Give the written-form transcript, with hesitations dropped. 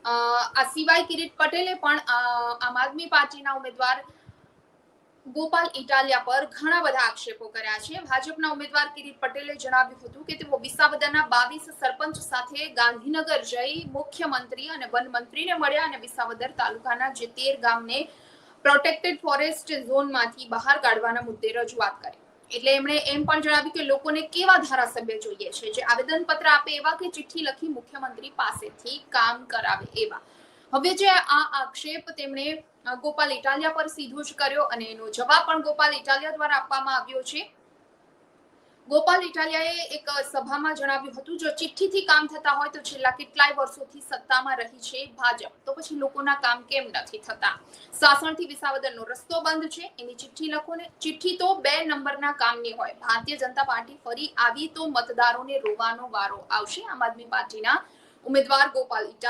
આ સિવાય કિરીટ પટેલે પણ આમ આદમી પાર્ટીના ઉમેદવાર ગોપાલ ઇટાલિયા પર ઘણા બધા આક્ષેપો કર્યા છે। ભાજપના ઉમેદવાર કિરીટ પટેલે જણાવ્યું હતું કે તેઓ વિસાવદરના 22 સરપંચ સાથે ગાંધીનગર જઈ મુખ્યમંત્રી અને વન મંત્રીને મળ્યા અને વિસાવદર તાલુકાના જે 13 ગામને પ્રોટેક્ટેડ ફોરેસ્ટ ઝોનમાંથી બહાર કાઢવાના મુદ્દે રજૂઆત કરી। એટલે એમણે એમ પણ જણાવ્યું કે લોકોને કેવા ધારાસભ્ય જોઈએ છે જે આવેદનપત્ર આપે એવા કે ચિઠ્ઠી લખી મુખ્યમંત્રી પાસેથી કામ કરાવે એવા। હવે જે આ આક્ષેપ તેમણે ગોપાલ ઇટાલિયા પર સીધો જ કર્યો અને એનો જવાબ પણ ગોપાલ ઇટાલિયા દ્વારા આપવામાં આવ્યો છે। ગોપાલ ઇટાલિયાએ એક સભામાં જણાવ્યું હતું જો ચિઠ્ઠીથી કામ થતા હોય તો છેલ્લા કેટલાય વર્ષોથી સત્તામાં રહી છે ભાજપ તો પછી લોકોના કામ કેમ નથી થતા। સાસણથી વિસાવદરનો રસ્તો બંધ છે એની ચિઠ્ઠી લખો ને। ચિઠ્ઠી તો 2 નંબરના કામની હોય। ભારતીય જનતા પાર્ટી ફરી આવી તો મતદારોને રોવાનો વારો આવશે। આમ આદમી પાર્ટીના ઉમેદવાર ગોપાલ ઇટાલિયા